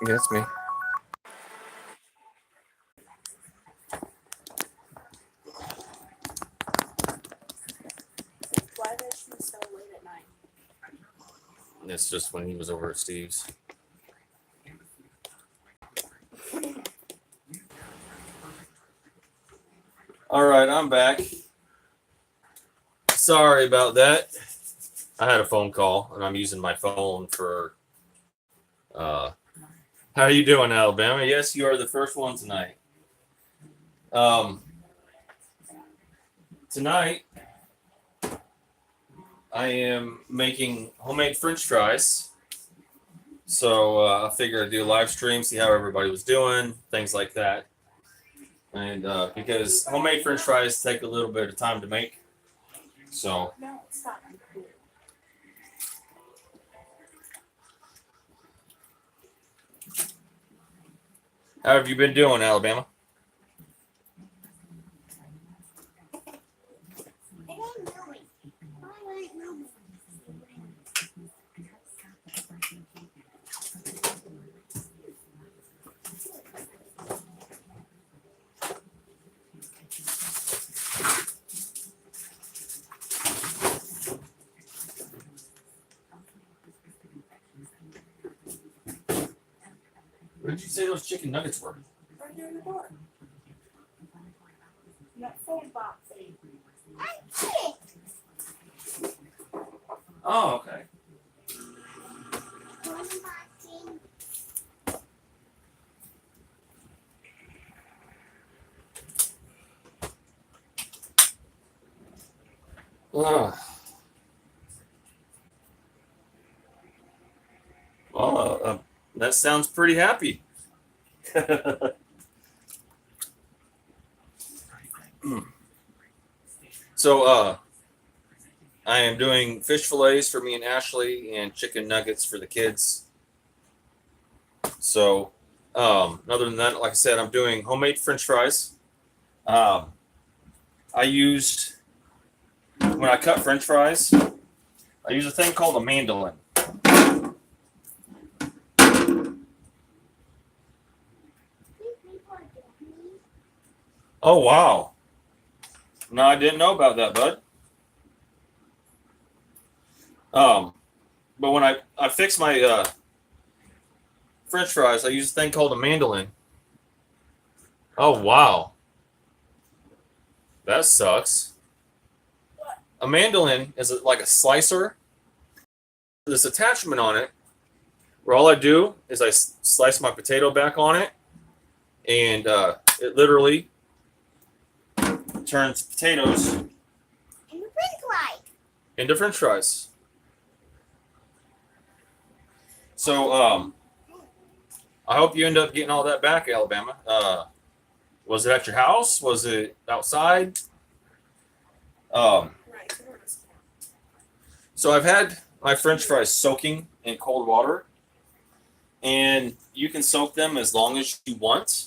Yeah, it's me. Why does he so late at night? It's just when he was over at Steve's. All right, I'm back. Sorry about that. I had a phone call, and I'm using my phone for. How are you doing, Alabama? Yes, you are the first one tonight. Tonight, I am making homemade French fries. So I figured I'd do a live stream, see how everybody was doing, things like that. And because homemade French fries take a little bit of time to make, so No, stop. how have you been doing, Alabama? What did you say those chicken nuggets were? Right here in the door. That phone box. Oh, okay. Uh, well, that sounds pretty happy. So, I am doing fish fillets for me and Ashley and chicken nuggets for the kids. So, other than that, like I said, I'm doing homemade French fries. Um, I used, when I cut French fries, I use a thing called a mandolin. Oh, wow. No, I didn't know about that, bud. But when I fix my French fries, I use a thing called a mandolin. Oh, wow. That sucks. A mandolin is like a slicer. This attachment on it, where all I do is I slice my potato back on it, and it literally turns potatoes into French fries. So I hope you end up getting all that back, Alabama. Was it at your house? Was it outside? Right. So I've had my French fries soaking in cold water, and you can soak them as long as you want.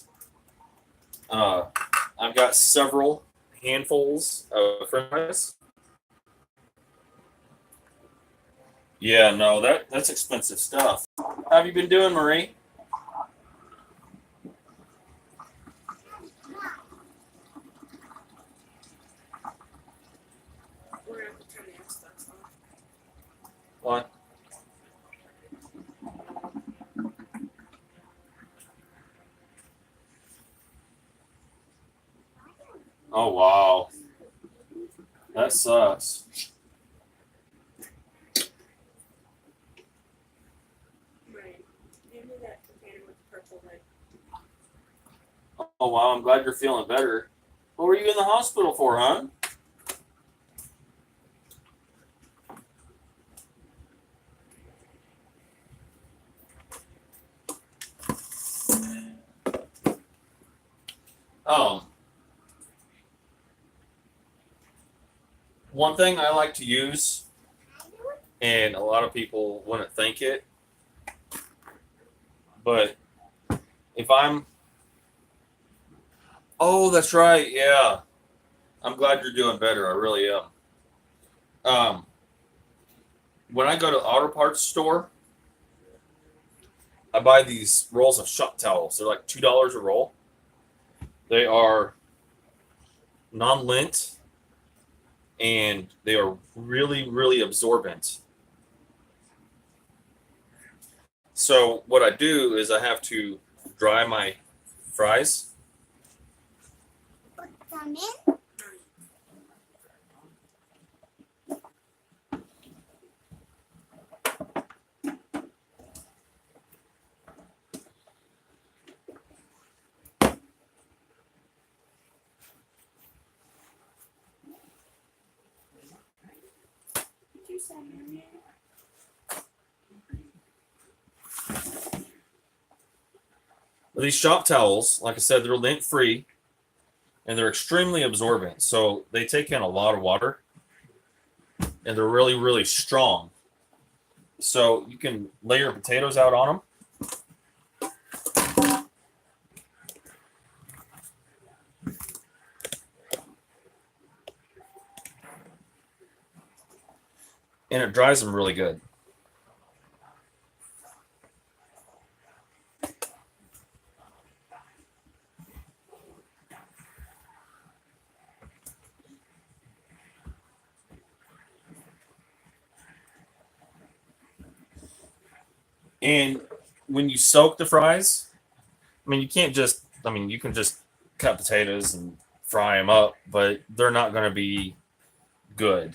I've got several handfuls of French fries. Yeah, no, that's expensive stuff. How have you been doing, Marie? We're going to have to turn the Xbox on. What? Oh, wow. That sucks. Right. Give me that container with the purple lid. Oh, wow, I'm glad you're feeling better. What were you in the hospital for, huh? Oh. One thing I like to use, and a lot of people wouldn't think it, but if I'm. Oh, that's right. Yeah. I'm glad you're doing better. I really am. Um, when I go to the auto parts store, I buy these rolls of shop towels. They're like $2 a roll. They are non-lint and they are really, really absorbent. So what I do is I have to dry my fries. Put them in. Did you say Marianne? These shop towels, like I said, they're lint free and they're extremely absorbent. So they take in a lot of water and they're really, really strong. So you can lay your potatoes out on them. And it dries them really good. And when you soak the fries, I mean, you can't just, I mean, you can just cut potatoes and fry them up, but they're not going to be good.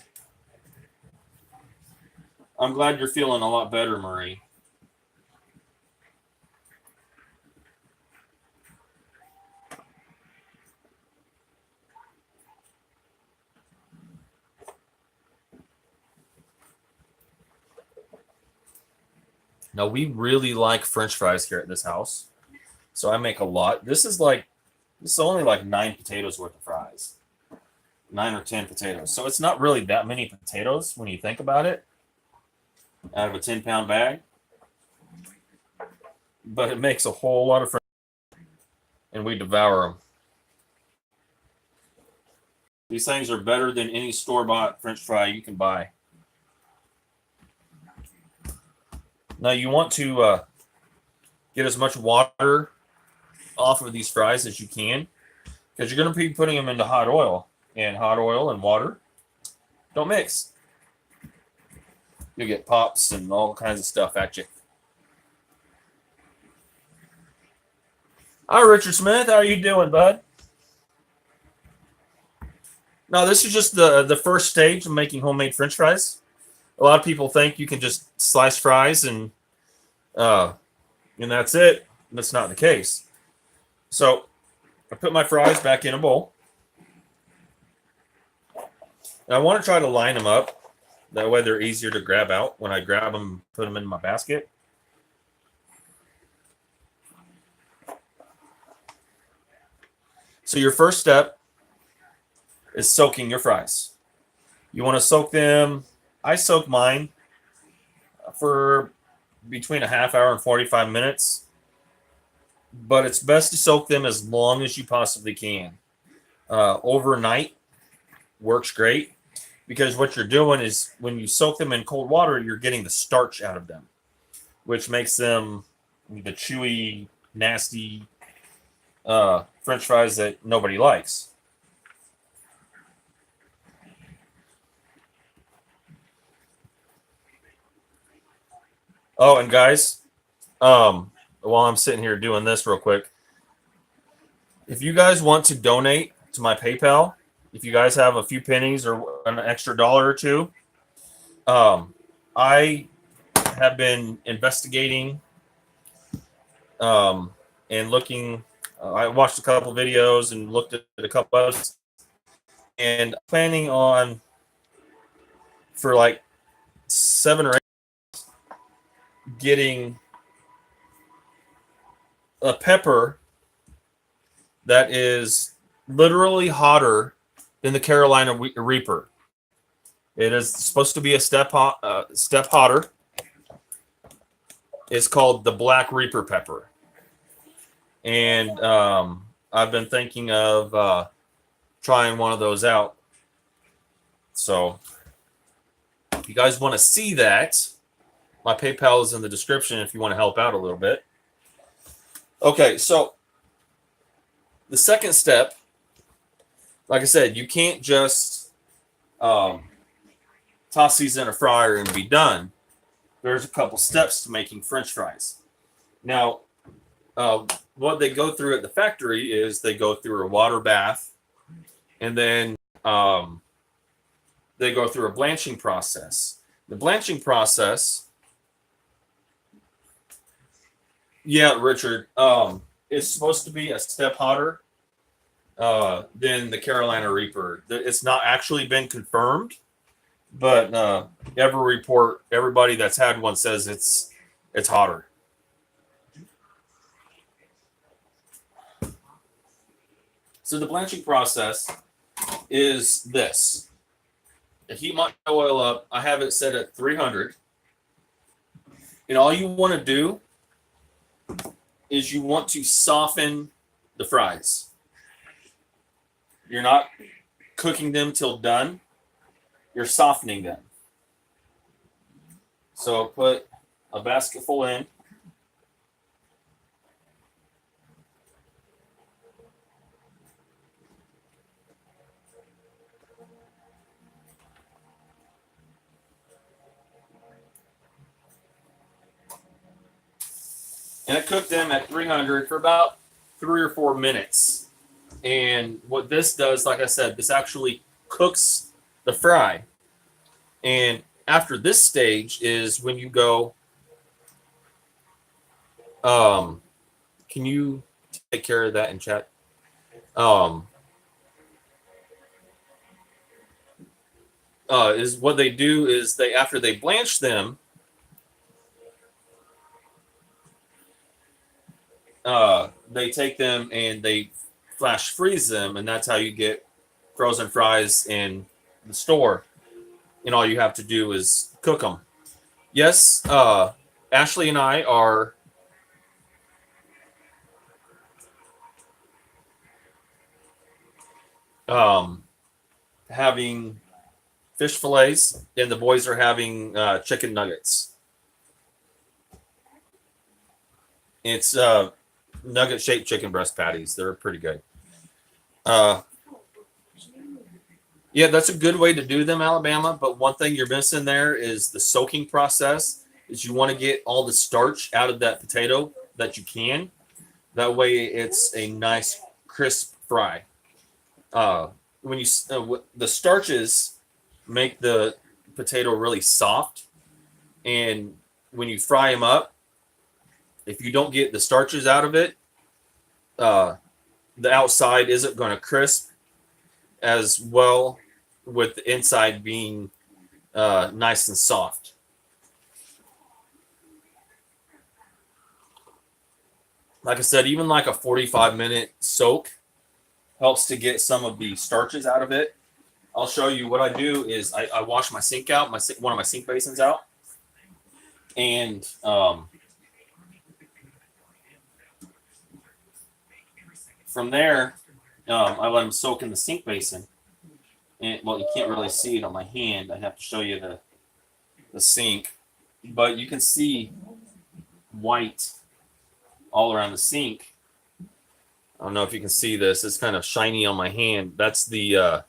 I'm glad you're feeling a lot better, Marie. Now, we really like French fries here at this house. So I make a lot. This is only like 9 potatoes worth of fries. 9 or 10 potatoes. So it's not really that many potatoes when you think about it out of a 10-pound bag. But it makes a whole lot of fries. And we devour them. These things are better than any store-bought French fry you can buy. Now you want to get as much water off of these fries as you can because you're going to be putting them into hot oil. And hot oil and water don't mix. You'll get pops and all kinds of stuff at you. Hi, Richard Smith. How are you doing, bud? Now, this is just the first stage of making homemade French fries. A lot of people think you can just slice fries and that's it. That's not the case. So I put my fries back in a bowl. And I want to try to line them up. That way they're easier to grab out when I grab them, put them in my basket. So your first step is soaking your fries. You want to soak them. I soak mine for between a half hour and 45 minutes. But it's best to soak them as long as you possibly can. Overnight works great because what you're doing is when you soak them in cold water, you're getting the starch out of them, which makes them the chewy, nasty French fries that nobody likes. Oh, and guys, while I'm sitting here doing this real quick, if you guys want to donate to my PayPal, if you guys have a few pennies or an extra dollar or two, I have been investigating and looking. I watched a couple videos and looked at a couple others, and planning on for like 7 or 8 getting a pepper that is literally hotter than the Carolina Reaper. It is supposed to be a step hotter. It's called the Black Reaper pepper. And I've been thinking of trying one of those out. So if you guys want to see that, My PayPal is in the description if you want to help out a little bit. Okay, so the second step, like I said, you can't just toss these in a fryer and be done. There's a couple steps to making French fries. Now, what they go through at the factory is they go through a water bath, and then they go through a blanching process. The blanching process, yeah, Richard, it's supposed to be a step hotter than the Carolina Reaper. It's not actually been confirmed, but every report, everybody that's had one says it's hotter. So the blanching process is this. I heat my oil up. I have it set at 300. And all you want to do is you want to soften the fries. You're not cooking them till done. You're softening them. So I'll put a basketful in. And I cooked them at 300 for about 3 or 4 minutes. And what this does, like I said, this actually cooks the fry. And after this stage is when you go, can you take care of that in chat? Is what they do is they, after they blanch them, they take them and they flash freeze them, and that's how you get frozen fries in the store. And all you have to do is cook them. Yes, Ashley and I are having fish fillets, and the boys are having chicken nuggets. It's nugget-shaped chicken breast patties. They're pretty good. Yeah, that's a good way to do them, Alabama. But one thing you're missing there is the soaking process. Is you want to get all the starch out of that potato that you can. That way, it's a nice crisp fry. When you the starches make the potato really soft, and when you fry them up, if you don't get the starches out of it, the outside isn't going to crisp as well, with the inside being nice and soft. Like I said, even like a 45-minute soak helps to get some of the starches out of it. I'll show you what I do is I wash my sink out, one of my sink basins out, and from there, I let them soak in the sink basin. And, well, you can't really see it on my hand. I have to show you the sink. But you can see white all around the sink. I don't know if you can see this. It's kind of shiny on my hand. That's the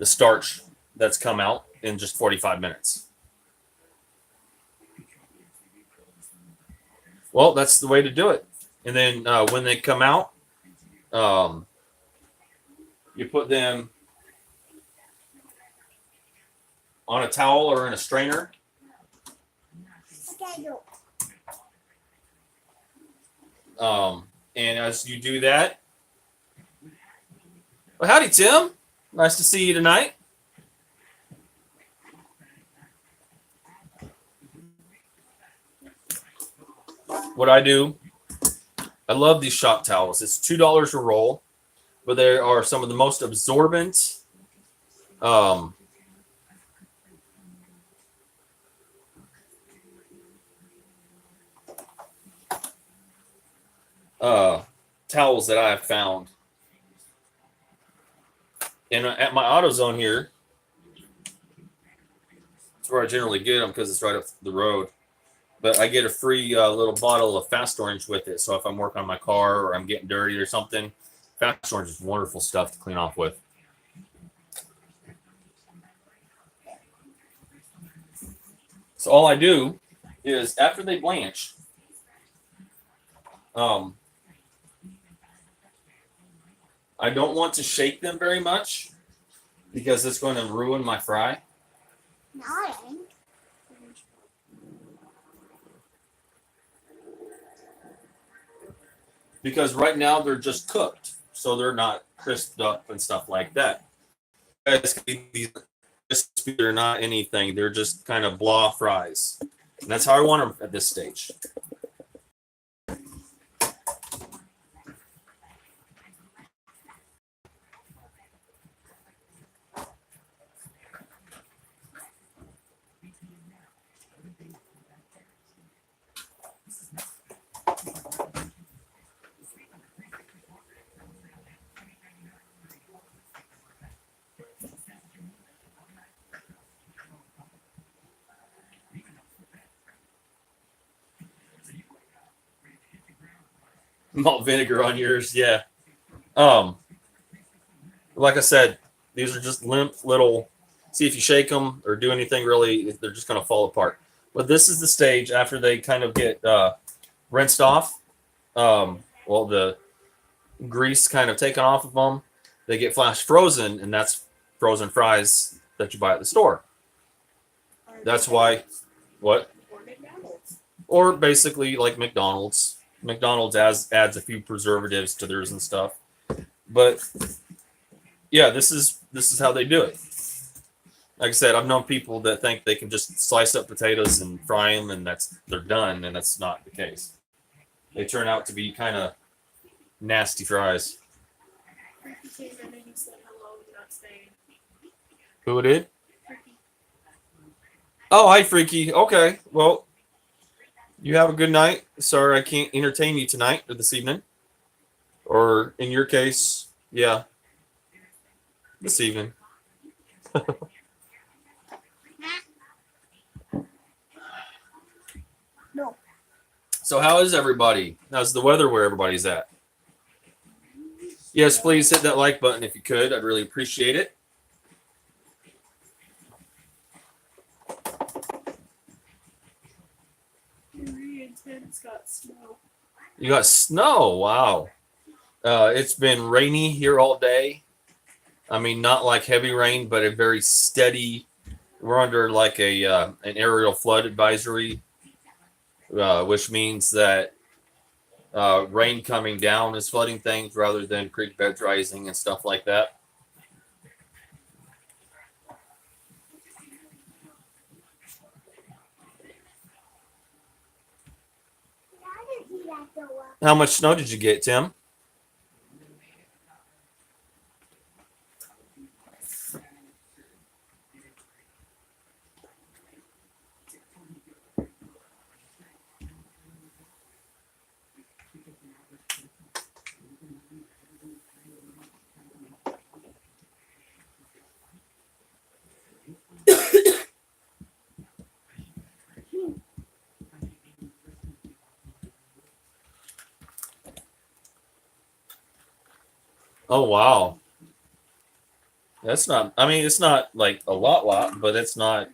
starch that's come out in just 45 minutes. Well, that's the way to do it. And then when they come out, you put them on a towel or in a strainer. And as you do that, well, howdy, Tim. Nice to see you tonight. What I do, I love these shop towels. It's $2 a roll, but they are some of the most absorbent towels that I have found. And at my AutoZone here, it's where I generally get them because it's right up the road. But I get a free little bottle of Fast Orange with it. So if I'm working on my car or I'm getting dirty or something, Fast Orange is wonderful stuff to clean off with. So all I do is after they blanch, I don't want to shake them very much because it's going to ruin my fry. No, I ain't. Because right now they're just cooked, so they're not crisped up and stuff like that. These crispy or not anything, they're just kind of blah fries, and that's how I want them at this stage. Malt vinegar on yours, yeah. Like I said, these are just limp little. See if you shake them or do anything really, they're just going to fall apart. But this is the stage after they kind of get rinsed off. Well, the grease kind of taken off of them. They get flash frozen, and that's frozen fries that you buy at the store. That's why. What? Or McDonald's. Or basically like McDonald's. McDonald's adds a few preservatives to theirs and stuff. But yeah, this is how they do it. Like I said, I've known people that think they can just slice up potatoes and fry them, and they're done, and that's not the case. They turn out to be kind of nasty fries. Freaky came in and he said hello, not staying. Who did? Freaky. Oh, hi, Freaky. Okay, well, you have a good night. Sorry I can't entertain you tonight or this evening. Or in your case, yeah, this evening. No. So how is everybody? How's the weather where everybody's at? Yes, please hit that like button if you could. I'd really appreciate it. Marie and Tim's got snow. You got snow. Wow. It's been rainy here all day. I mean, not like heavy rain, but a very steady. We're under like an aerial flood advisory, which means that rain coming down is flooding things rather than creek beds rising and stuff like that. How much snow did you get, Tim? Oh, wow. That's not, I mean, it's not like a lot, but it's not.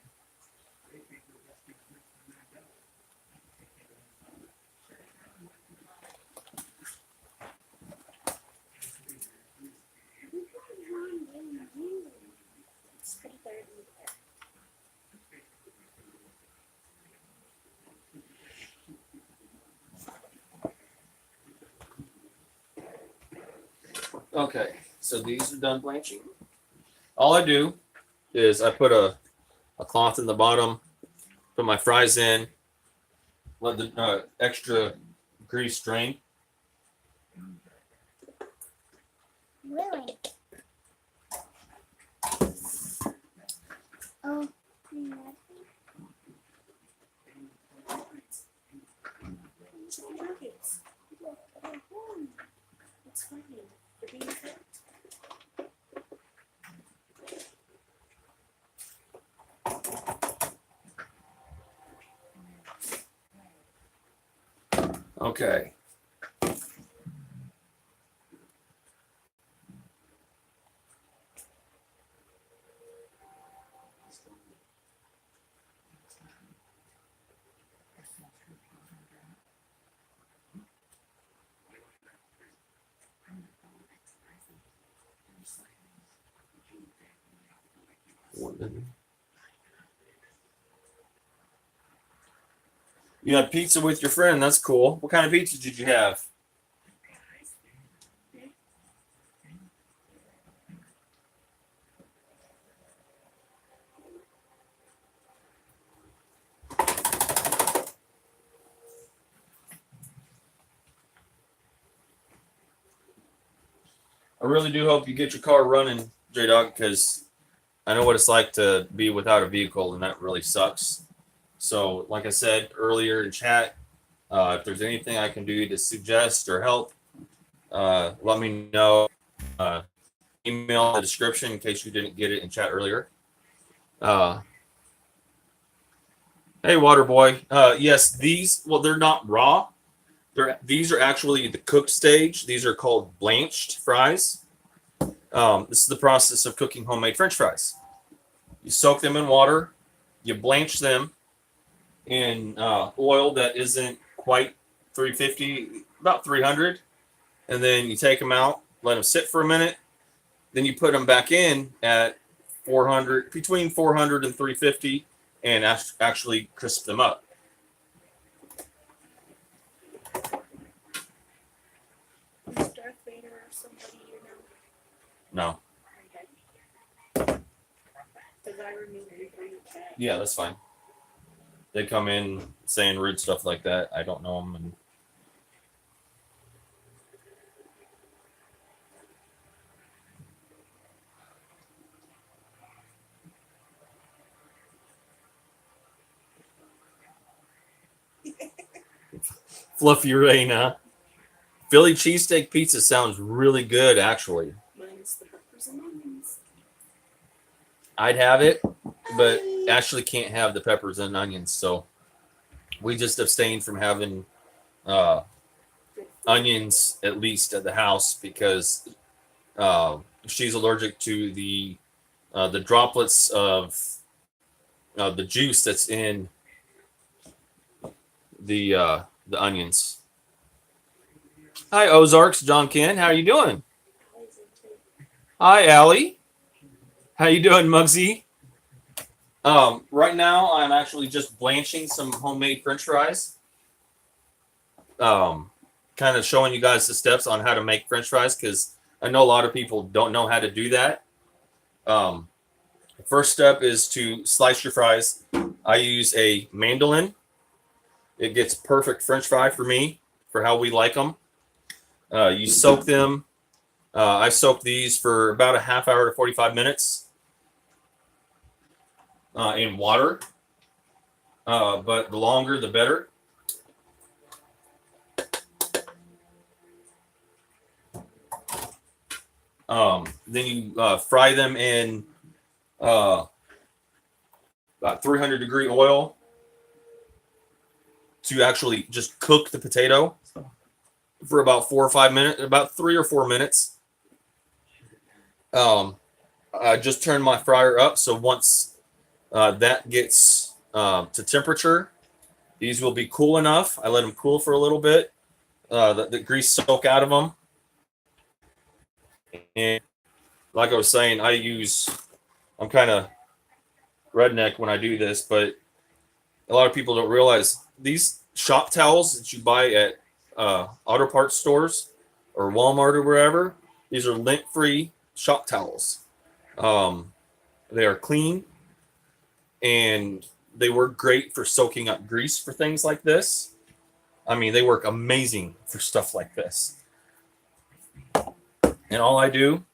It's pretty dirty there. Okay, so these are done blanching. All I do is I put a cloth in the bottom, put my fries in, let the extra grease drain. Really? Oh, yeah. Chicken nuggets. It's fine. They're being cooked. Okay. You had pizza with your friend. That's cool. What kind of pizza did you have? I really do hope you get your car running, J Dog, because I know what it's like to be without a vehicle, and that really sucks. So, like I said earlier in chat, if there's anything I can do to suggest or help, let me know. Email in the description in case you didn't get it in chat earlier. Hey, Water Boy. Yes, they're not raw. These are actually the cooked stage. These are called blanched fries. This is the process of cooking homemade French fries. You soak them in water, you blanch them in oil that isn't quite 350, about 300, and then you take them out, let them sit for a minute, then you put them back in at 400, between 400 and 350, and actually crisp them up. Is Darth Vader or somebody you know? No. Because I remember you from the chat. Yeah, that's fine. They come in saying rude stuff like that. I don't know them. And Fluffy Raina. Philly cheesesteak pizza sounds really good, actually. Minus the peppers and onions. I'd have it, but Ashley can't have the peppers and onions, so we just abstain from having onions, at least at the house, because she's allergic to the droplets of the juice that's in the onions. Hi, Ozarks, John Ken. How are you doing? Hi, Allie. How you doing, Muggsy? Right now, I'm actually just blanching some homemade French fries. Kind of showing you guys the steps on how to make French fries, because I know a lot of people don't know how to do that. The first step is to slice your fries. I use a mandolin. It gets perfect French fry for me, for how we like them. You soak them. I soaked these for about a half hour to 45 minutes in water. But the longer, the better. Then you fry them in about 300-degree oil to actually just cook the potato for about 4 or 5 minutes, about 3 or 4 minutes. I just turned my fryer up, so once that gets to temperature, these will be cool enough. I let them cool for a little bit. The grease soak out of them. And like I was saying, I'm kind of redneck when I do this, but a lot of people don't realize these shop towels that you buy at auto parts stores or Walmart or wherever, these are lint-free shop towels. They are clean, and they work great for soaking up grease for things like this. I mean, they work amazing for stuff like this. And all I do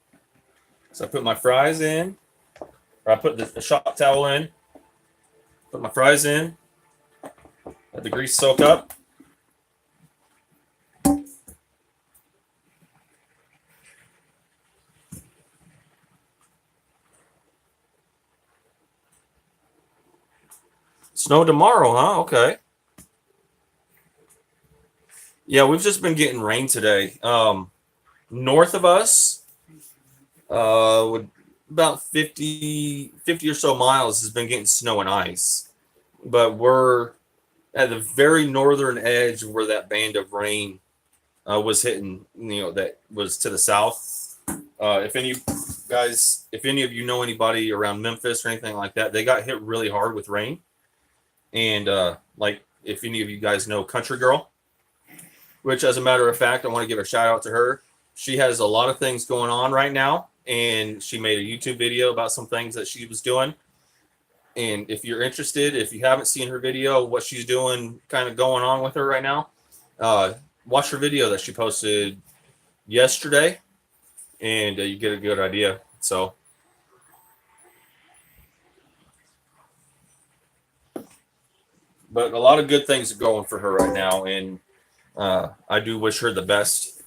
is I put my fries in, or I put the shop towel in, put my fries in, let the grease soak up. Snow tomorrow, huh? Okay. Yeah, we've just been getting rain today. North of us, with about 50 or so miles has been getting snow and ice. But we're at the very northern edge where that band of rain was hitting, that was to the south. If any of you know anybody around Memphis or anything like that, they got hit really hard with rain. And like, if any of you guys know Country Girl, which, as a matter of fact, I want to give a shout out to her. She has a lot of things going on right now, and she made a YouTube video about some things that she was doing. And if you're interested, if you haven't seen her video, what she's doing, kind of going on with her right now, watch her video that she posted yesterday, and you get a good idea. So, but a lot of good things are going for her right now, and I do wish her the best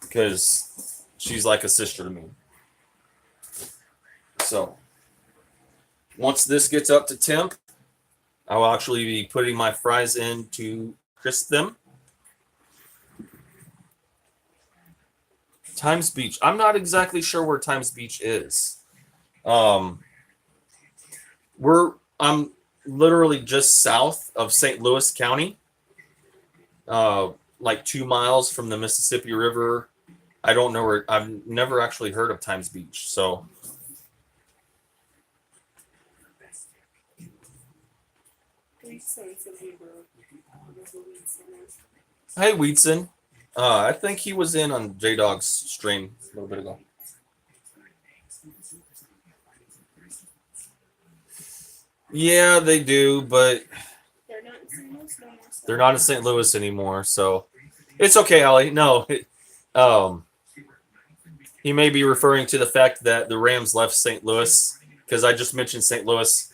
because she's like a sister to me. So, once this gets up to temp, I will actually be putting my fries in to crisp them. Times Beach. I'm not exactly sure where Times Beach is. I'm literally just south of St. Louis County, like 2 miles from the Mississippi River. I don't know where. I've never actually heard of Times Beach. So, hey, Weedson. I think he was in on J Dog's stream a little bit ago. Yeah, they do, but They're not in St. Louis no more. So. they're not in St. Louis anymore, so it's okay, Allie. No, he may be referring to the fact that the Rams left St. Louis because I just mentioned St. Louis.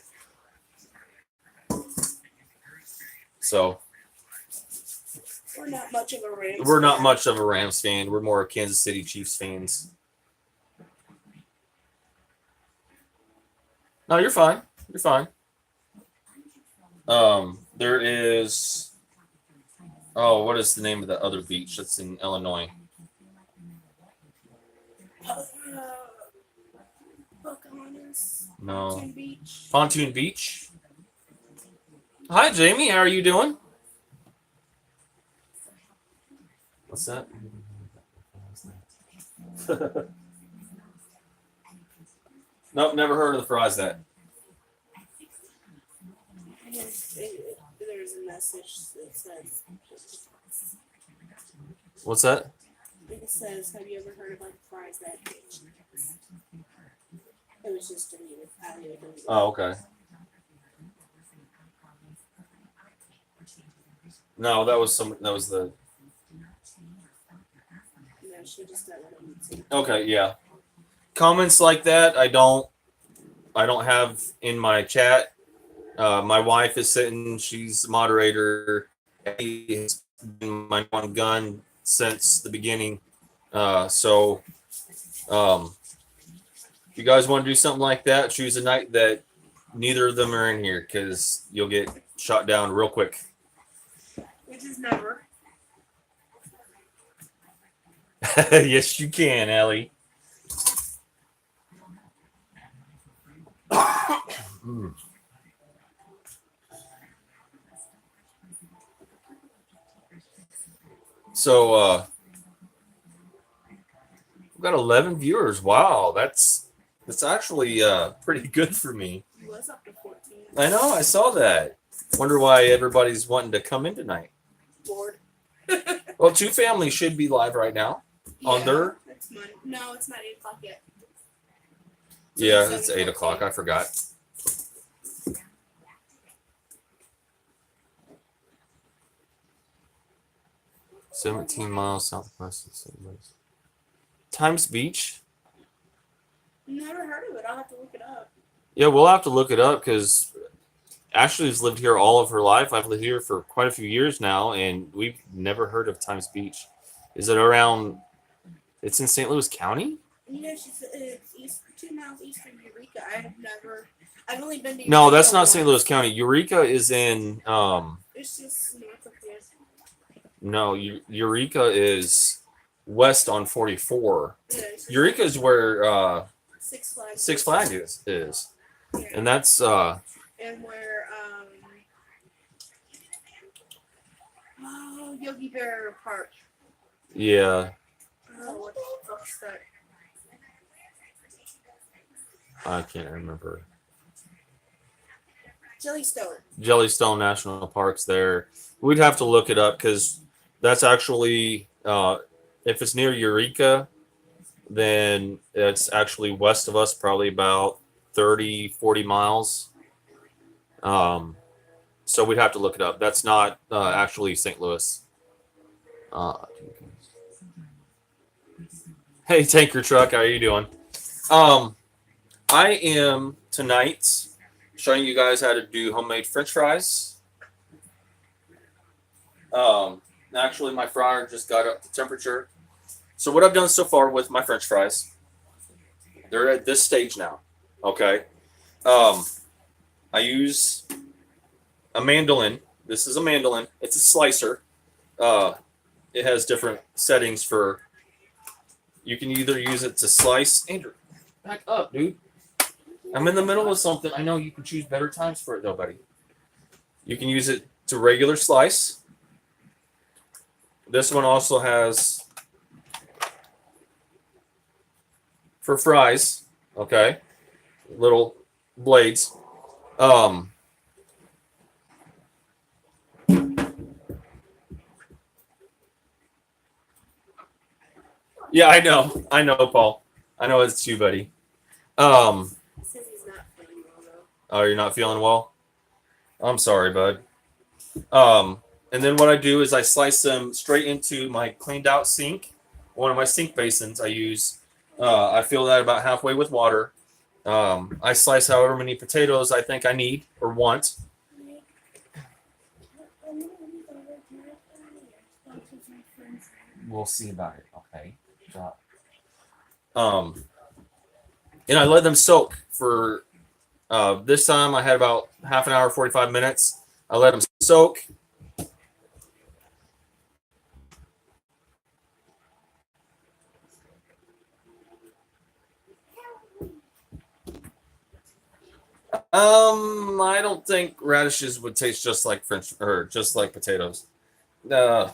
So We're not much of a Rams. we're not fan. much of a Rams fan. We're more Kansas City Chiefs fans. No, you're fine. You're fine. There is. Oh, what is the name of the other beach that's in Illinois? Pocahontas. No. Pontoon Beach. Pontoon Beach. Hi, Jamie. How are you doing? What's that? Nope, never heard of the fries that. There's a message that says. What's that? It says, "Have you ever heard of like fries that bitch?" It was just deleted. I deleted it. Oh, okay. No, that was the. No, she just got rid of it. Okay, yeah. Comments like that, I don't have in my chat. My wife is sitting. She's the moderator. He has been my one gun since the beginning. So, if you guys want to do something like that, choose a night that neither of them are in here because you'll get shot down real quick. Which is never. Yes, you can, Allie. Mm. So, we've got 11 viewers. Wow, that's actually pretty good for me. It was up to 14. I know, I saw that. Wonder why everybody's wanting to come in tonight. Bored. Well, Two Family should be live right now. On their. It's Monday. No, it's not 8 o'clock yet. Yeah, it's 8 o'clock. I forgot. "17 miles southwest of St. Louis. Times Beach? Never heard of it. I'll have to look it up. Yeah, we'll have to look it up because Ashley's lived here all of her life. I've lived here for quite a few years now, and we've never heard of Times Beach. Is it around? It's in St. Louis County? Yeah, it's 2 miles east of Eureka. I've only been to Eureka No, that's not once. St. Louis County. Eureka is in It's just north of there. No, Eureka is west on 44. Yeah, it's Eureka is where Six Flags. Six Flags is. Yeah. And that's And where Yogi Bear Park. yeah, Oh, what the fuck's that? I can't remember. Jellystone. Jellystone National Park's there. We'd have to look it up because that's actually if it's near Eureka, then it's actually west of us, probably about 30, 40 miles. So we'd have to look it up. That's not actually St. Louis. Hey, tanker truck, how are you doing? I am tonight showing you guys how to do homemade French fries. Actually, my fryer just got up to temperature. So what I've done so far with my French fries, they're at this stage now. Okay. I use a mandolin. This is a mandolin. It's a slicer. It has different settings for. You can either use it to slice. Andrew, back up, dude. I'm in the middle of something. I know you can choose better times for it, though, buddy. You can use it to regular slice. This one also has for fries. Okay, little blades. Yeah, I know, Paul. I know it's you, buddy. He says he's not feeling well though. Oh, you're not feeling well? I'm sorry, bud. And then what I do is I slice them straight into my cleaned out sink. One of my sink basins I use. I fill that about halfway with water. I slice however many potatoes I think I need or want. We'll see about it, okay? And I let them soak for this time I had about half an hour, 45 minutes. I let them soak. I don't think radishes would taste just like French or just like potatoes. Yeah,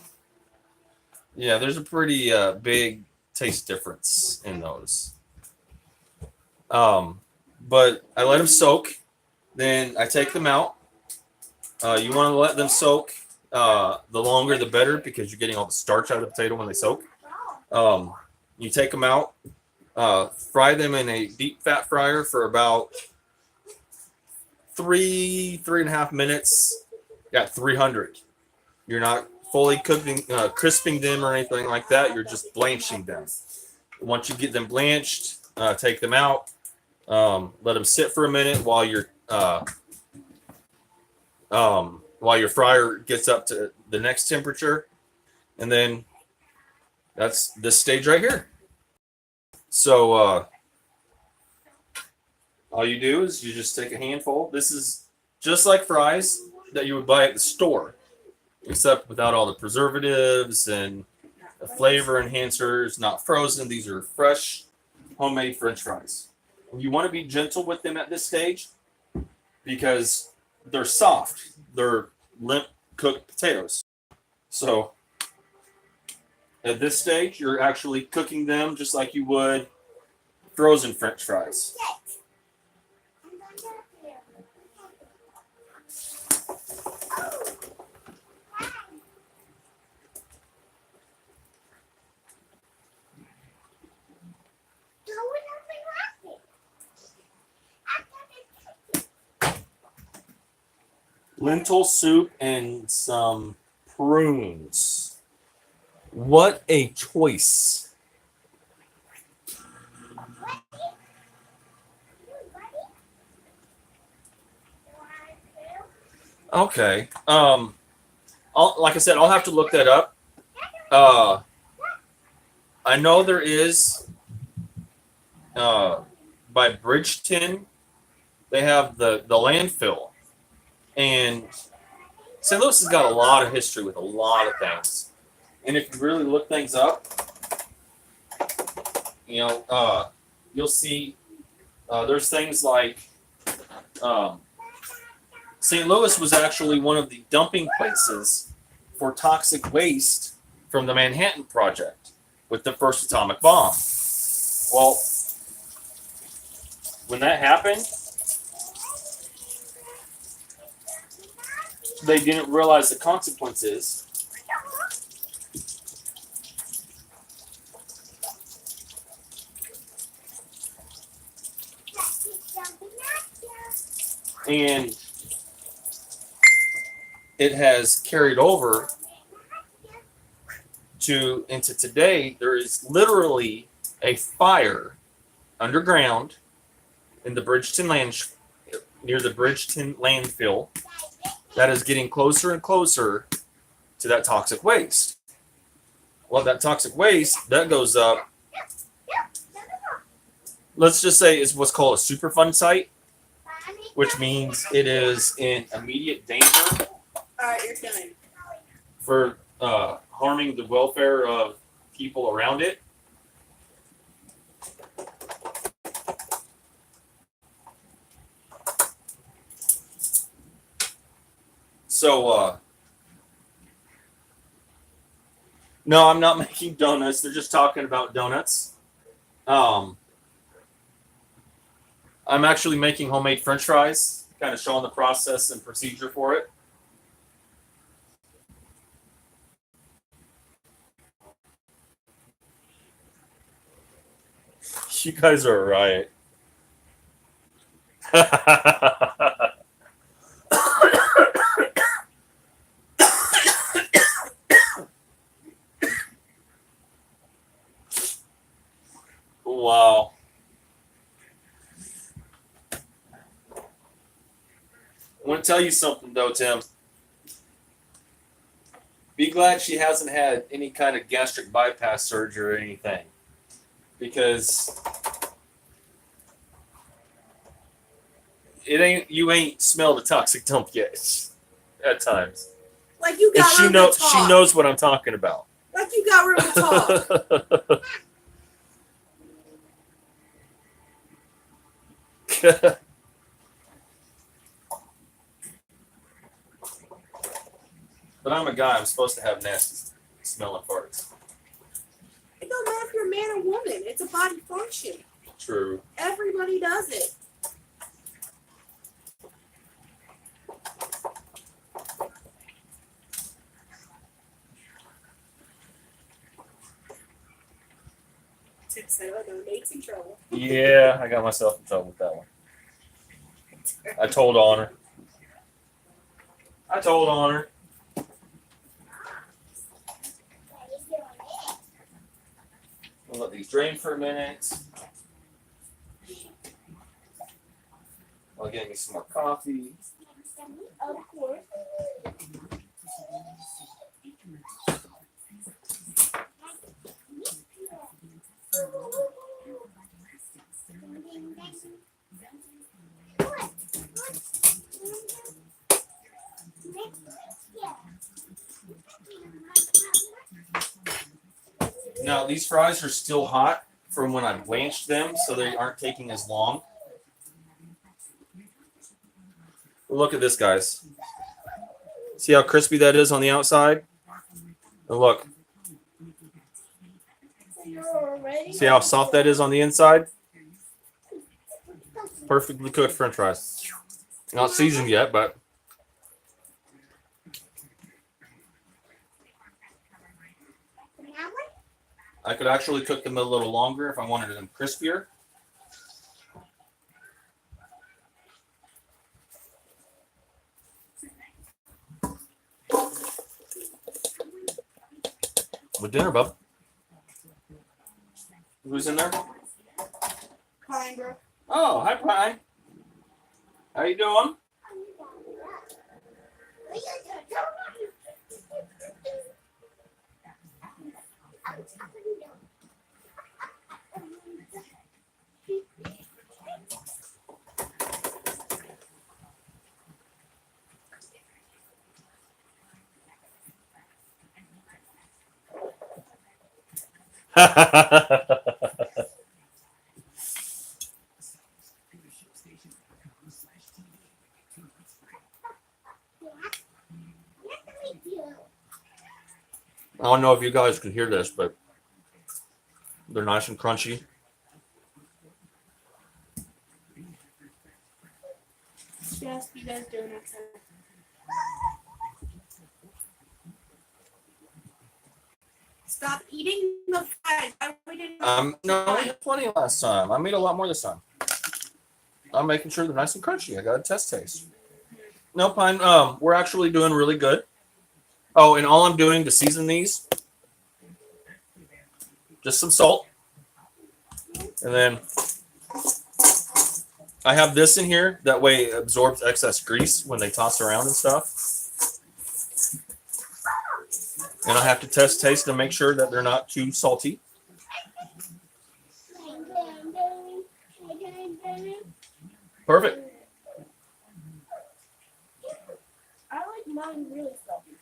there's a pretty big taste difference in those. But I let them soak. Then I take them out. You want to let them soak. The longer, the better, because you're getting all the starch out of the potato when they soak. You take them out. Fry them in a deep fat fryer for about 3.5 minutes at 300. You're not fully cooking, crisping them or anything like that. You're just blanching them. Once you get them blanched, take them out. Let them sit for a minute while your fryer gets up to the next temperature, and then that's this stage right here. So all you do is you just take a handful. This is just like fries that you would buy at the store, except without all the preservatives and the flavor enhancers, not frozen. These are fresh, homemade French fries. You want to be gentle with them at this stage because they're soft. They're limp cooked potatoes. So at this stage, you're actually cooking them just like you would frozen French fries. Lentil soup and some prunes. What a choice. Okay. Like I said, I'll have to look that up. I know there is by Bridgeton, they have the landfill. And St. Louis has got a lot of history with a lot of things. And if you really look things up, you'll see there's things like St. Louis was actually one of the dumping places for toxic waste from the Manhattan Project with the first atomic bomb. Well, when that happened, they didn't realize the consequences. And it has carried over into today. There is literally a fire underground in the Bridgeton near the Bridgeton landfill that is getting closer and closer to that toxic waste. Well, that toxic waste that goes up, let's just say, is what's called a Superfund site, which means it is in immediate danger Alright, you're done. for harming the welfare of people around it. So, no, I'm not making donuts. They're just talking about donuts. I'm actually making homemade French fries, kind of showing the process and procedure for it. You guys are right. Wow. I want to tell you something, though, Tim. Be glad she hasn't had any kind of gastric bypass surgery or anything. Because you ain't smelled a toxic dump yet at times. Like you And got room to talk. she knows what I'm talking about. Like you got room to talk. But I'm a guy. I'm supposed to have nasty smelling farts. It don't matter if you're a man or woman. It's a body function. True. Everybody does it. Tim said, "Oh no, Nate's in trouble." Yeah, I got myself in trouble with that one. I told Honor. We'll let these drain for a minute. I'll get me some more coffee. Of course. Now, these fries are still hot from when I blanched them, so they aren't taking as long. Look at this, guys. See how crispy that is on the outside? And look. See how soft that is on the inside? Perfectly cooked French fries. Not seasoned yet, but I could actually cook them a little longer if I wanted them crispier. With dinner, bub. Who's in there? Kinda. Oh, hi, Brian. How you doing? I don't know if you guys can hear this, but they're nice and crunchy. Yes, you guys doing okay? Stop eating the fries. We didn't. No, I had plenty last time. I made a lot more this time. I'm making sure they're nice and crunchy. I got a test taste. No pine. We're actually doing really good. Oh, and all I'm doing to season these, just some salt, and then I have this in here. That way, it absorbs excess grease when they toss around and stuff. And I have to test taste to make sure that they're not too salty. Perfect. I like mine really salty.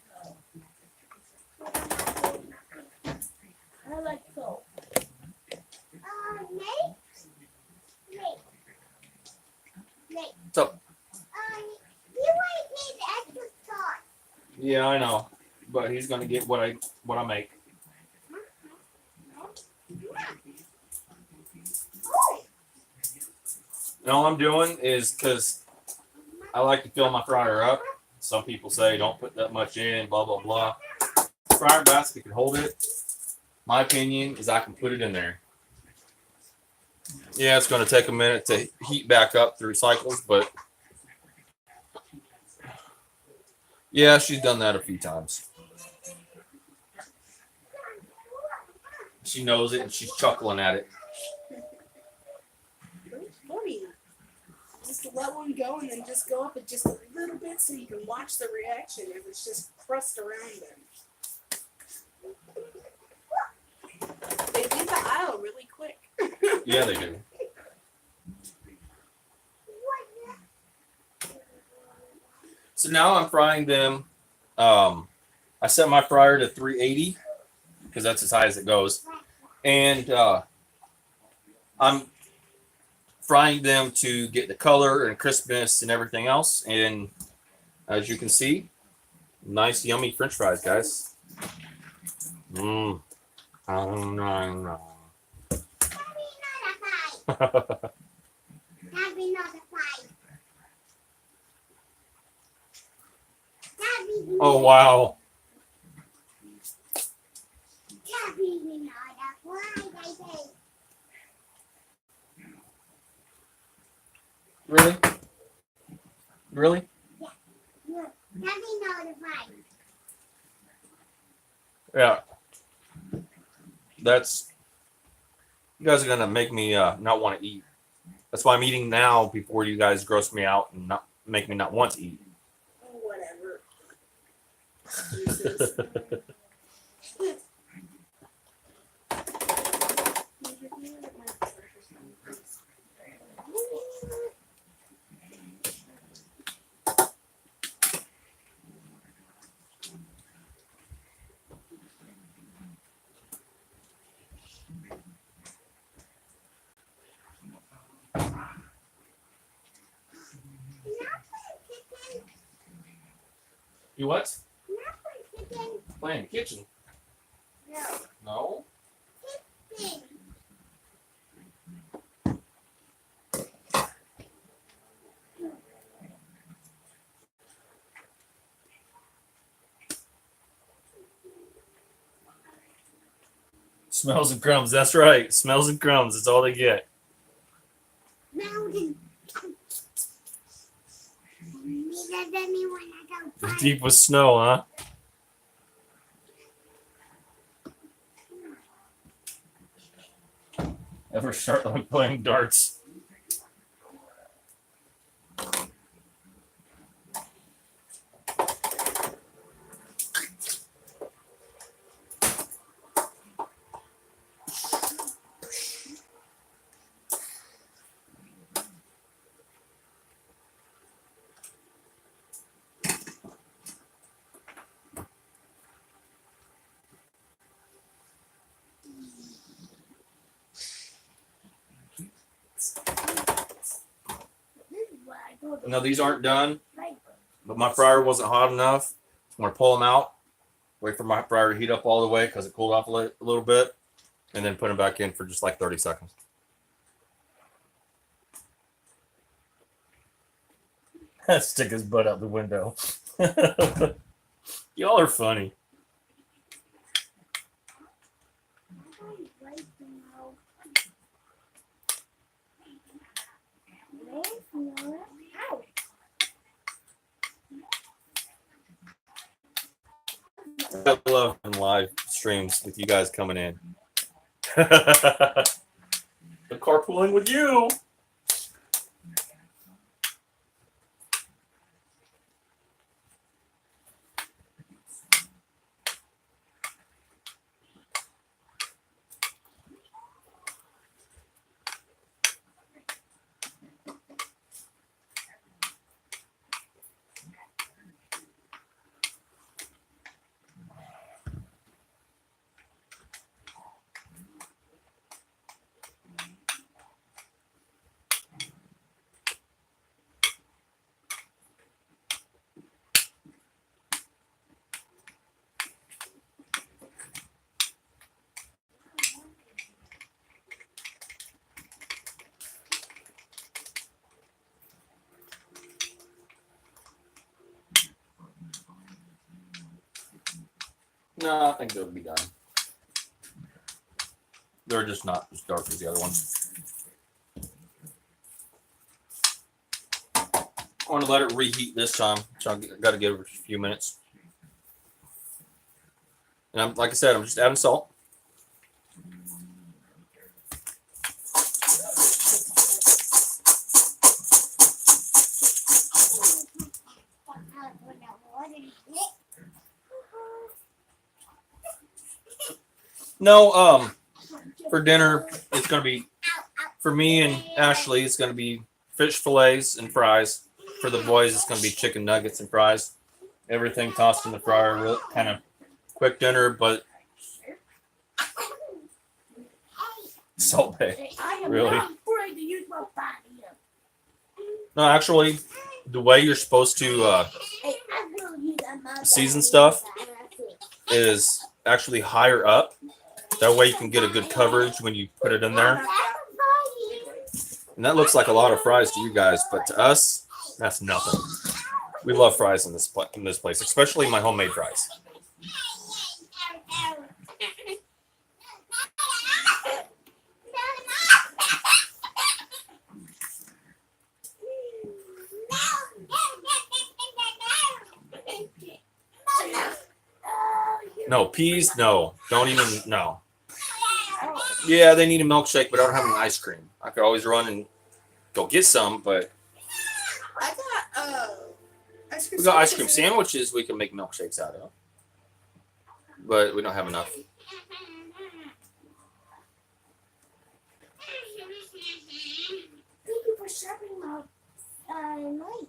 I like salt. Nate? So, You might need extra sauce. yeah, I know, but he's gonna get what I make. And all I'm doing is because I like to fill my fryer up. Some people say don't put that much in, blah blah blah. Fryer basket can hold it. My opinion is I can put it in there. Yeah, it's going to take a minute to heat back up through cycles, but yeah, she's done that a few times. She knows it and she's chuckling at it. It's funny. Just let one go and then just go up it just a little bit so you can watch the reaction if it's just crust around them. They leave the aisle really quick. Yeah, they do. So now I'm frying them. I set my fryer to 380 because that's as high as it goes. And I'm frying them to get the color and crispness and everything else. And as you can see, nice, yummy French fries, guys. Mmm. Oh, wow. Really? Really? Yeah. That's, you guys are going to make me not want to eat. That's why I'm eating now before you guys gross me out and not make me not want to eat. Whatever. Jesus. You what? Play in the kitchen. No? Smells and crumbs. That's right. Smells and crumbs. That's all they get. Deep with snow, huh? Ever start like playing darts? No, these aren't done, but my fryer wasn't hot enough. I'm gonna pull them out, wait for my fryer to heat up all the way because it cooled off a little bit, and then put them back in for just like 30 seconds. Stick his butt out the window. Y'all are funny. I love live streams with you guys coming in. The carpooling with you. No, I think they'll be done. They're just not as dark as the other ones. I want to let it reheat this time, so I got to give it a few minutes. And I'm, like I said, I'm just adding salt. No, for dinner, it's going to be, for me and Ashley, it's going to be fish fillets and fries. For the boys, it's going to be chicken nuggets and fries. Everything tossed in the fryer, real kind of quick dinner, but Salt Bay. Really? No, actually, the way you're supposed to season stuff is actually higher up. That way you can get a good coverage when you put it in there. And that looks like a lot of fries to you guys, but to us, that's nothing. We love fries in this place, especially my homemade fries. No, peas, no. Don't even, no. Yeah, they need a milkshake, but I don't have any ice cream. I could always run and go get some, but I got ice cream. we got ice cream sandwiches we can make milkshakes out of. But we don't have enough. Thank you for sharpening my knife.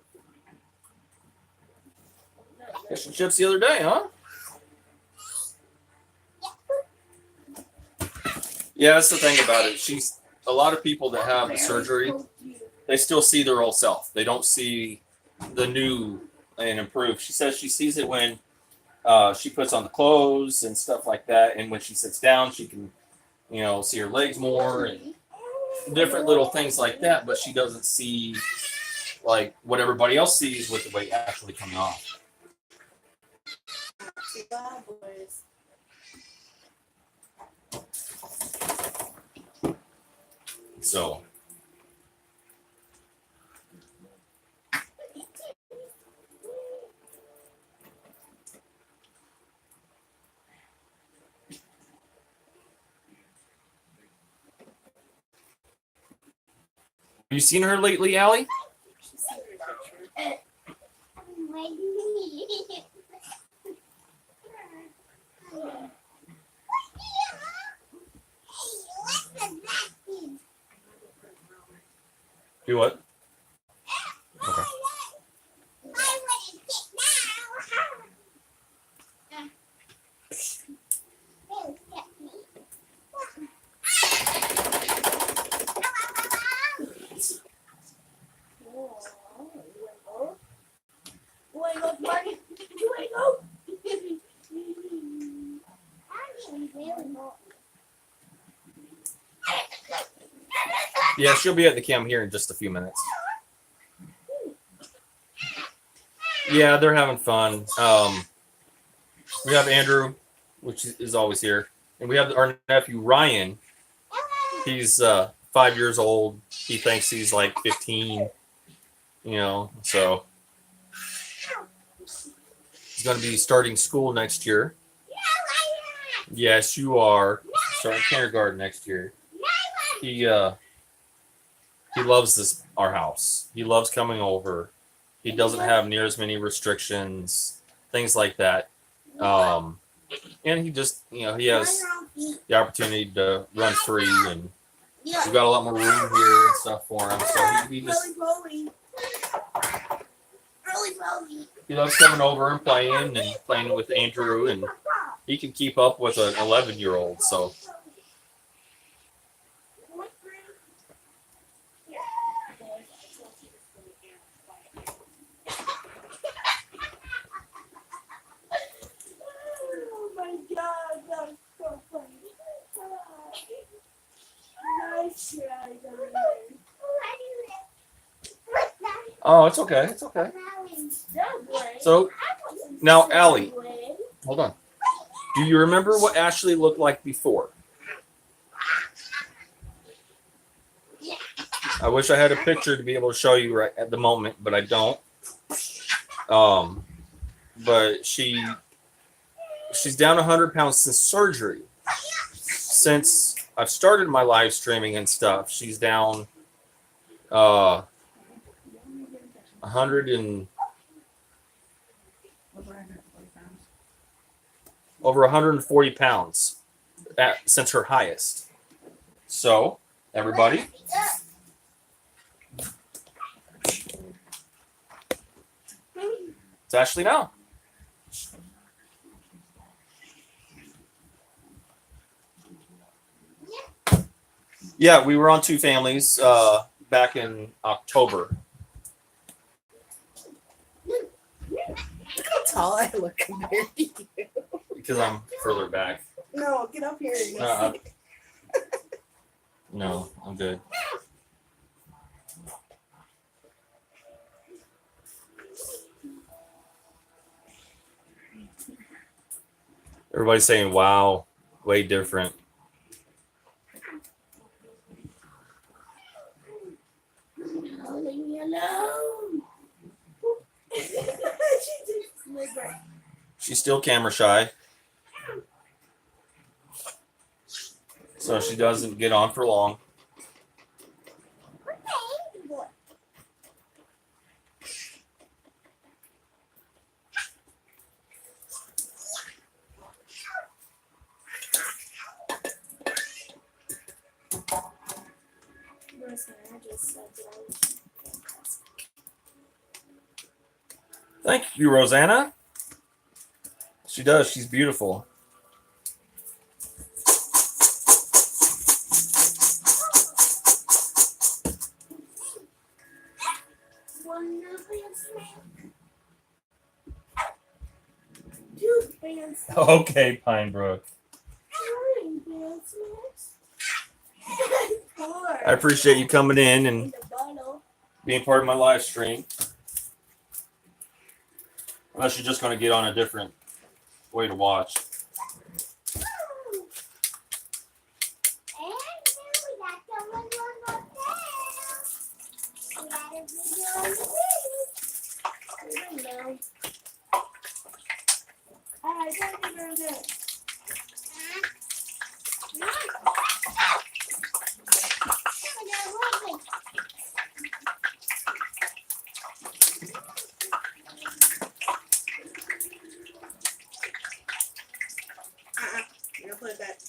Fish and chips the other day, huh? Yeah, that's the thing about it. She's a lot of people that have the surgery, they still see their old self. They don't see the new and improved. She says she sees it when she puts on the clothes and stuff like that, and when she sits down, she can, see her legs more and different little things like that. But she doesn't see like what everybody else sees with the weight actually coming off. So. Have you seen her lately, Allie? Do what? Okay. Yeah, she'll be at the cam here in just a few minutes. Yeah, they're having fun. We have Andrew, which is always here, and we have our nephew Ryan. He's 5 years old. He thinks he's like 15, you know, so he's going to be starting school next year. Yes, you are starting kindergarten next year. He loves our house. He loves coming over. He doesn't have near as many restrictions, things like that. And he just, you know, he has the opportunity to run free, and we've got a lot more room here and stuff for him. So he just he loves coming over and playing with Andrew, and he can keep up with an 11-year-old. So Oh my God, that's so funny. Nice try, Dominic. oh, it's okay, it's okay. No, So now, Allie, hold on. Do you remember what Ashley looked like before? I wish I had a picture to be able to show you right at the moment, but I don't. But she's down 100 pounds since surgery. Since I've started my live streaming and stuff, she's down 100 and over 140 pounds since her highest. So, everybody, it's Ashley now. Yeah, we were on Two Families back in October. Look how tall I look compared to you. Because I'm further back. No, get up here. And Uh-uh. No, I'm good. Everybody's saying, wow, way different. Leave me alone. She just slid right. She's still camera shy. So she doesn't get on for long. Thank you, Rosanna. She does. She's beautiful. Okay, Pinebrook. I appreciate you coming in and being part of my live stream. Unless you're just going to get on a different way to watch. Put it back.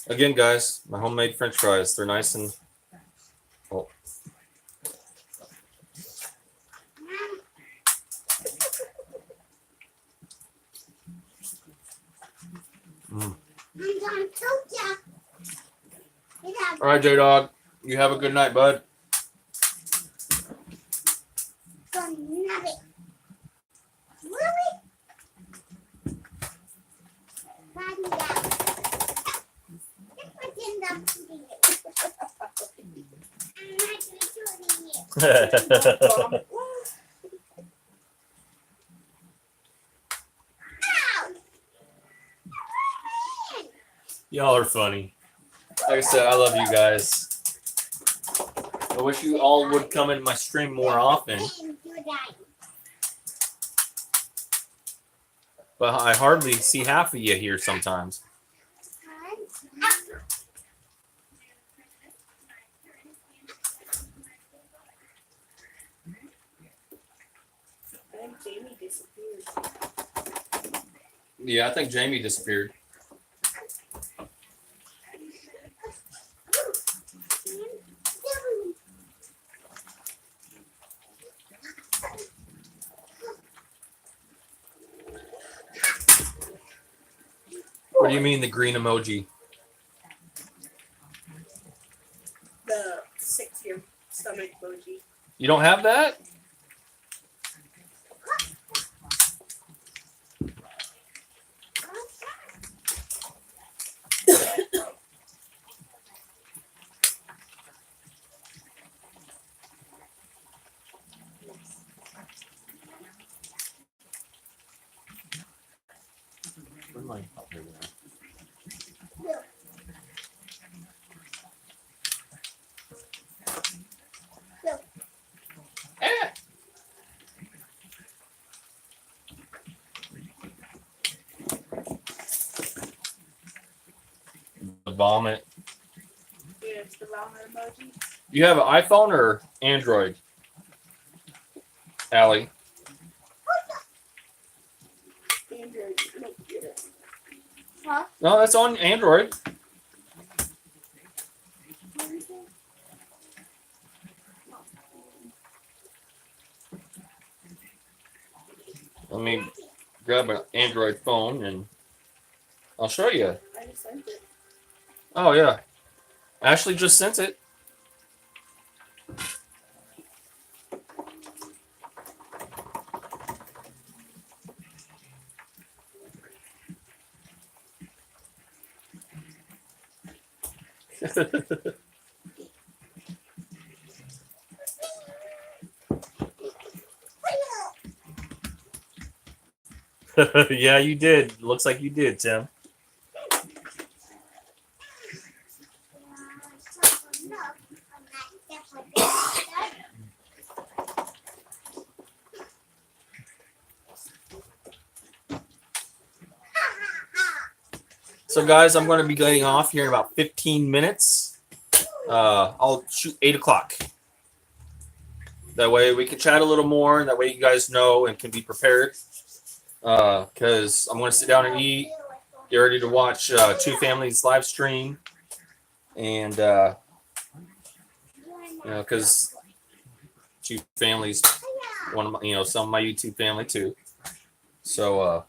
Again, guys, my homemade French fries. They're nice and oh, mm. I'm gonna choke ya. Get out. All right, J Dog. You have a good night, bud. Gonna nub it. Really? Body down. Just pretend I'm shooting it. I'm not shooting it. Ow! Y'all are funny. Like I said, I love you guys. I wish you all would come in my stream more often, but I hardly see half of you here sometimes. I think Jamie disappeared. Yeah, I think Jamie disappeared. What do you mean the green emoji? The 6-year stomach emoji. You don't have that? The vomit. Yeah, it's the vomit emoji. You have an iPhone or Android? Allie. Android. Nope, get it. Huh? No, that's on Android. Let me grab an Android phone and I'll show you. I just sent it. Oh, yeah. Ashley just sent it. Yeah, you did. Looks like you did, Tim. So, guys, I'm going to be getting off here in about 15 minutes. I'll shoot 8 o'clock. That way we can chat a little more, and that way you guys know and can be prepared. Because I'm going to sit down and eat, get ready to watch Two Families live stream. And, because Two Families, one of my, some of my YouTube family too. So,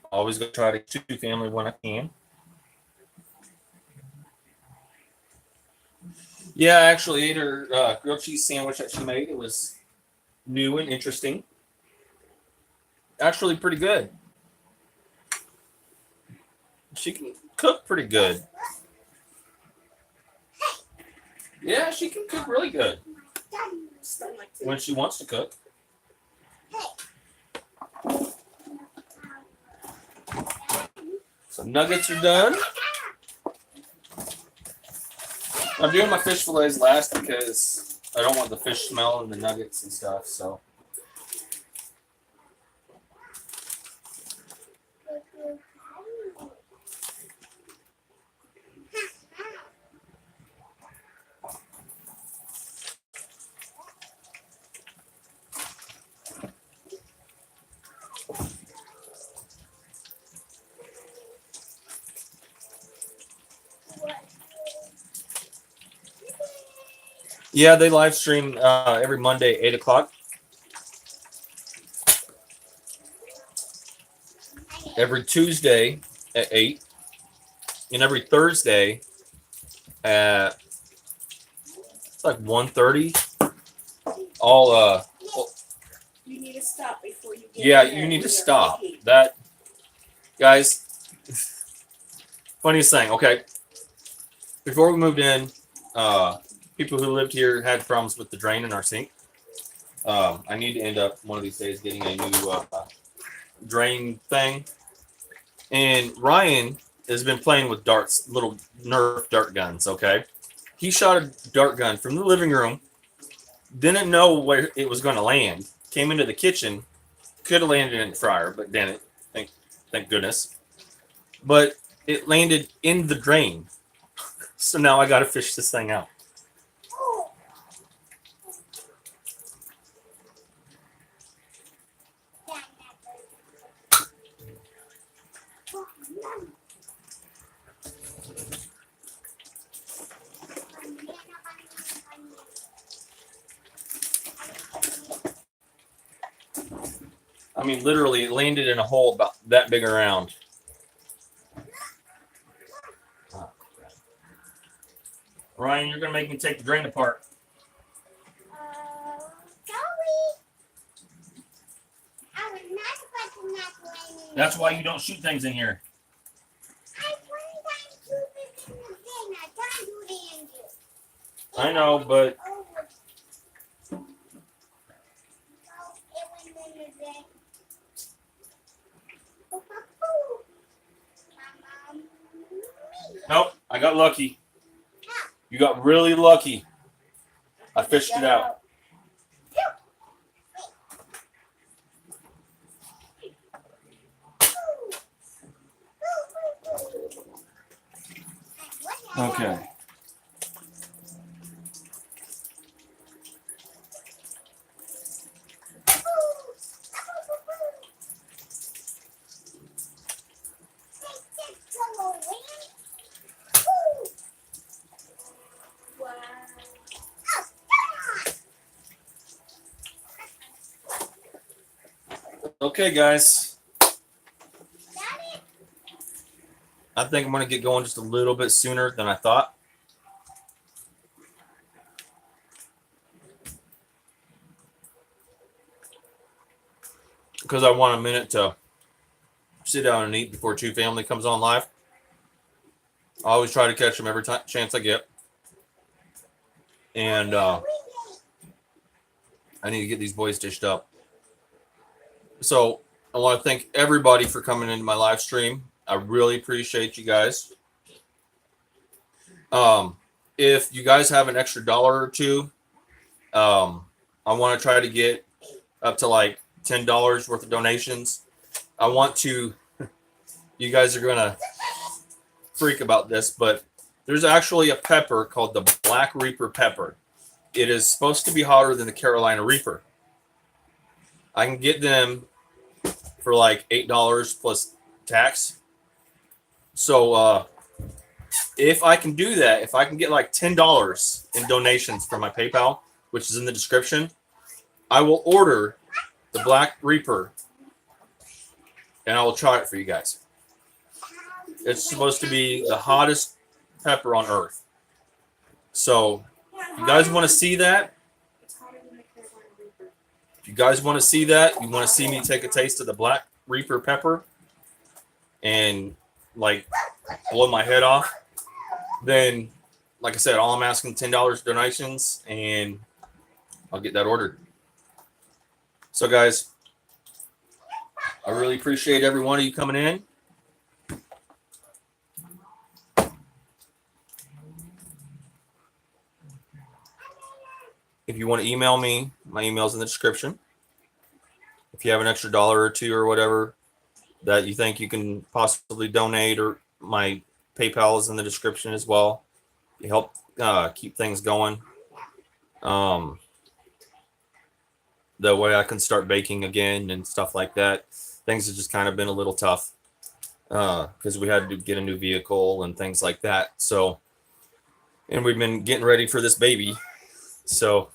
always gonna try to Two Family when I can. Yeah, I actually ate her grilled cheese sandwich that she made. It was new and interesting. Actually, pretty good. She can cook pretty good. Yeah, she can cook really good Stun like when she wants to cook. So nuggets are done. I'm doing my fish fillets last because I don't want the fish smell and the nuggets and stuff. So Yeah, they live stream every Monday, 8 o'clock. Every Tuesday at 8. And every Thursday at it's like 1:30. All You need to stop before you get yeah, in there you need to when you're stop. hiking. That guys, funniest thing, okay. Before we moved in, people who lived here had problems with the drain in our sink. I need to end up one of these days getting a new drain thing. And Ryan has been playing with darts, little Nerf dart guns, okay? He shot a dart gun from the living room, didn't know where it was going to land, came into the kitchen, could have landed in the fryer, but didn't. Thank goodness. But it landed in the drain. So now I got to fish this thing out. I mean, literally, it landed in a hole about that big around. Ryan, you're going to make me take the drain apart. Sorry. I was not putting that one in. That's why you don't shoot things in here. I one time shoot it in the bin. I can't do the engine. I know, but Oh, it went in the bin. nope, I got lucky. You got really lucky. I fished it out. Okay. Okay, guys. I think I'm going to get going just a little bit sooner than I thought. Because I want a minute to sit down and eat before Chew Family comes on live. I always try to catch them every chance I get. And I need to get these boys dished up. So I want to thank everybody for coming into my live stream. I really appreciate you guys. If you guys have an extra dollar or two, I want to try to get up to like $10 worth of donations. I want to, you guys are going to freak about this, but there's actually a pepper called the Black Reaper pepper. It is supposed to be hotter than the Carolina Reaper. I can get them for like $8 plus tax. So if I can do that, if I can get like $10 in donations from my PayPal, which is in the description, I will order the Black Reaper and I will try it for you guys. It's supposed to be the hottest pepper on earth. So if you guys want to see that, if you guys want to see that, you want to see me take a taste of the Black Reaper pepper and like blow my head off, then like I said, all I'm asking $10 donations and I'll get that ordered. So guys, I really appreciate every one of you coming in. If you want to email me, my email's in the description. If you have an extra dollar or two or whatever that you think you can possibly donate, or my PayPal is in the description as well. You help keep things going. That way I can start baking again and stuff like that. Things have just kind of been a little tough because we had to get a new vehicle and things like that. So, and we've been getting ready for this baby. So,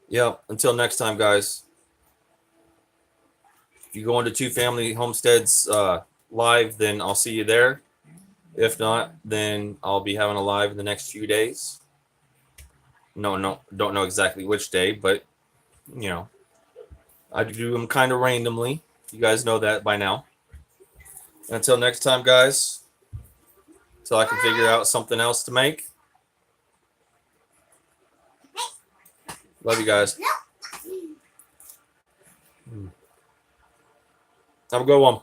yeah, until next time, guys. If you go into Two Family Homesteads live, then I'll see you there. If not, then I'll be having a live in the next few days. No, don't know exactly which day, but you know, I do them kind of randomly. You guys know that by now. Until next time, guys. Until I can figure out something else to make. Love you guys. Have a good one.